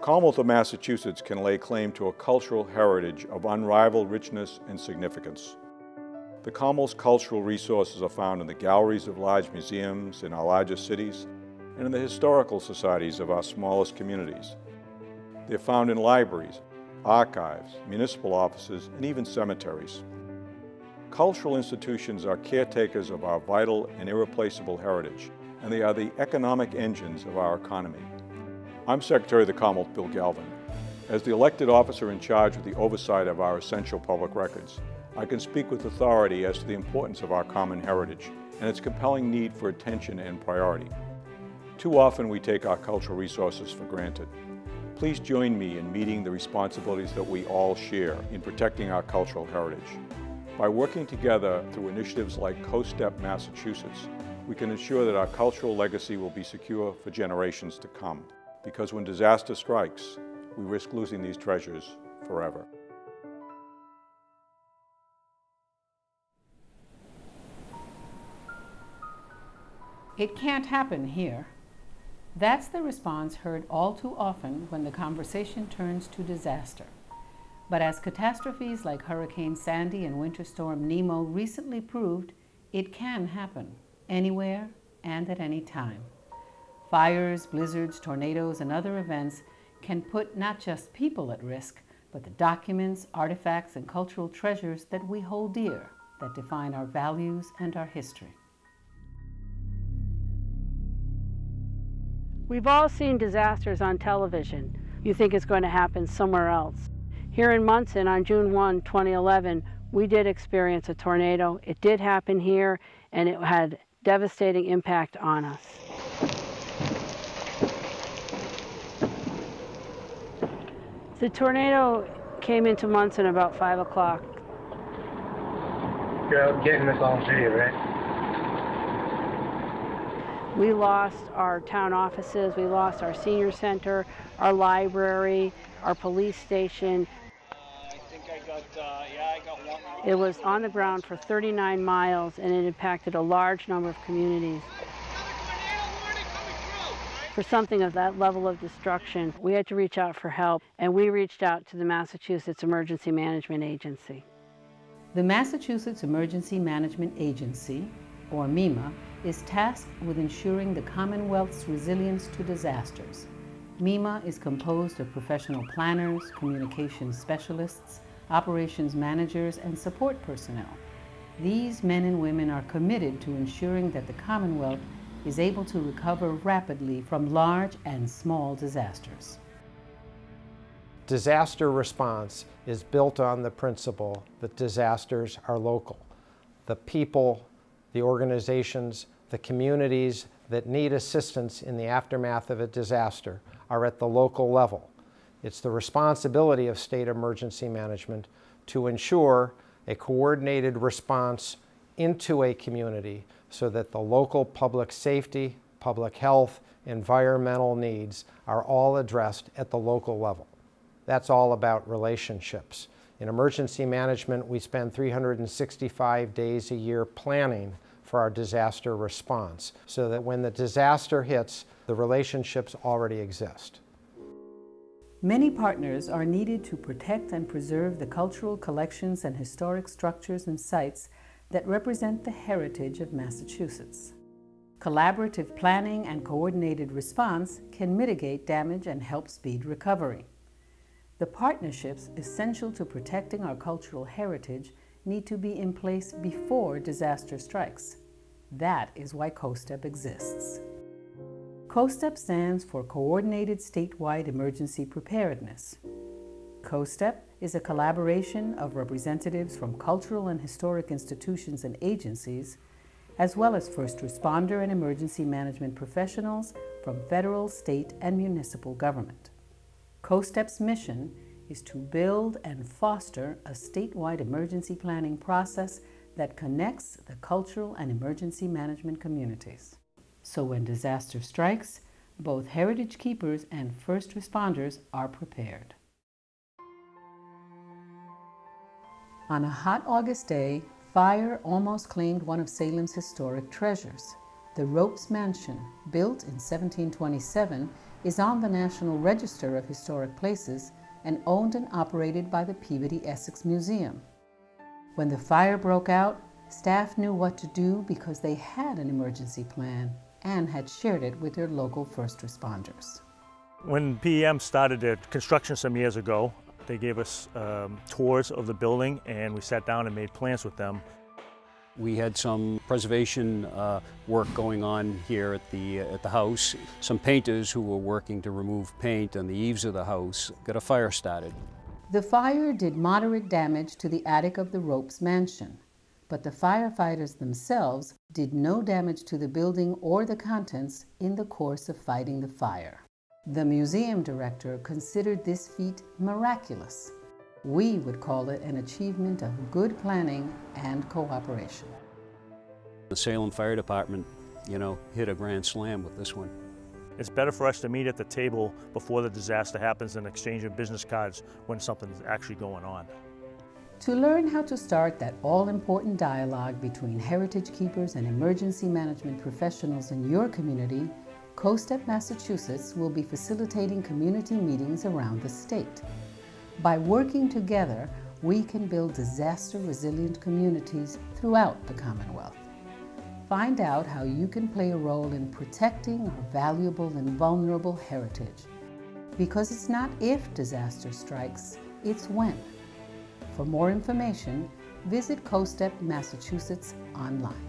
Commonwealth of Massachusetts can lay claim to a cultural heritage of unrivaled richness and significance. The Commonwealth's cultural resources are found in the galleries of large museums in our largest cities and in the historical societies of our smallest communities. They're found in libraries, archives, municipal offices, and even cemeteries. Cultural institutions are caretakers of our vital and irreplaceable heritage, and they are the economic engines of our economy. I'm Secretary of the Commonwealth, Bill Galvin. As the elected officer in charge of the oversight of our essential public records, I can speak with authority as to the importance of our common heritage and its compelling need for attention and priority. Too often we take our cultural resources for granted. Please join me in meeting the responsibilities that we all share in protecting our cultural heritage. By working together through initiatives like COSTEP Massachusetts, we can ensure that our cultural legacy will be secure for generations to come. Because when disaster strikes, we risk losing these treasures forever. It can't happen here. That's the response heard all too often when the conversation turns to disaster. But as catastrophes like Hurricane Sandy and Winter Storm Nemo recently proved, it can happen anywhere and at any time. Fires, blizzards, tornadoes, and other events can put not just people at risk, but the documents, artifacts, and cultural treasures that we hold dear, that define our values and our history. We've all seen disasters on television. You think it's going to happen somewhere else. Here in Munson on June 1, 2011, we did experience a tornado. It did happen here, and it had devastating impact on us. The tornado came into Munson about 5 o'clock. You're getting this on video, right? We lost our town offices, we lost our senior center, our library, our police station. I think I got one. It was on the ground for 39 miles and it impacted a large number of communities. For something of that level of destruction, we had to reach out for help, and we reached out to the Massachusetts Emergency Management Agency. The Massachusetts Emergency Management Agency, or MEMA, is tasked with ensuring the Commonwealth's resilience to disasters. MEMA is composed of professional planners, communications specialists, operations managers, and support personnel. These men and women are committed to ensuring that the Commonwealth is able to recover rapidly from large and small disasters. Disaster response is built on the principle that disasters are local. The people, the organizations, the communities that need assistance in the aftermath of a disaster are at the local level. It's the responsibility of state emergency management to ensure a coordinated response into a community so that the local public safety, public health, environmental needs are all addressed at the local level. That's all about relationships. In emergency management, we spend 365 days a year planning for our disaster response so that when the disaster hits, the relationships already exist. Many partners are needed to protect and preserve the cultural collections and historic structures and sites that represent the heritage of Massachusetts. Collaborative planning and coordinated response can mitigate damage and help speed recovery. The partnerships essential to protecting our cultural heritage need to be in place before disaster strikes. That is why COSTEP exists. COSTEP stands for Coordinated Statewide Emergency Preparedness. COSTEP is a collaboration of representatives from cultural and historic institutions and agencies, as well as first responder and emergency management professionals from federal, state, and municipal government. COSTEP's mission is to build and foster a statewide emergency planning process that connects the cultural and emergency management communities. So when disaster strikes, both heritage keepers and first responders are prepared. On a hot August day, fire almost claimed one of Salem's historic treasures. The Ropes Mansion, built in 1727, is on the National Register of Historic Places and owned and operated by the Peabody Essex Museum. When the fire broke out, staff knew what to do because they had an emergency plan and had shared it with their local first responders. When PEM started their construction some years ago, they gave us tours of the building, and we sat down and made plans with them. We had some preservation work going on here at the house. Some painters who were working to remove paint on the eaves of the house got a fire started. The fire did moderate damage to the attic of the Ropes Mansion, but the firefighters themselves did no damage to the building or the contents in the course of fighting the fire. The museum director considered this feat miraculous. We would call it an achievement of good planning and cooperation. The Salem Fire Department, hit a grand slam with this one. It's better for us to meet at the table before the disaster happens than exchanging business cards when something's actually going on. To learn how to start that all-important dialogue between heritage keepers and emergency management professionals in your community, COSTEP Massachusetts will be facilitating community meetings around the state. By working together, we can build disaster-resilient communities throughout the Commonwealth. Find out how you can play a role in protecting our valuable and vulnerable heritage. Because it's not if disaster strikes, it's when. For more information, visit COSTEP Massachusetts online.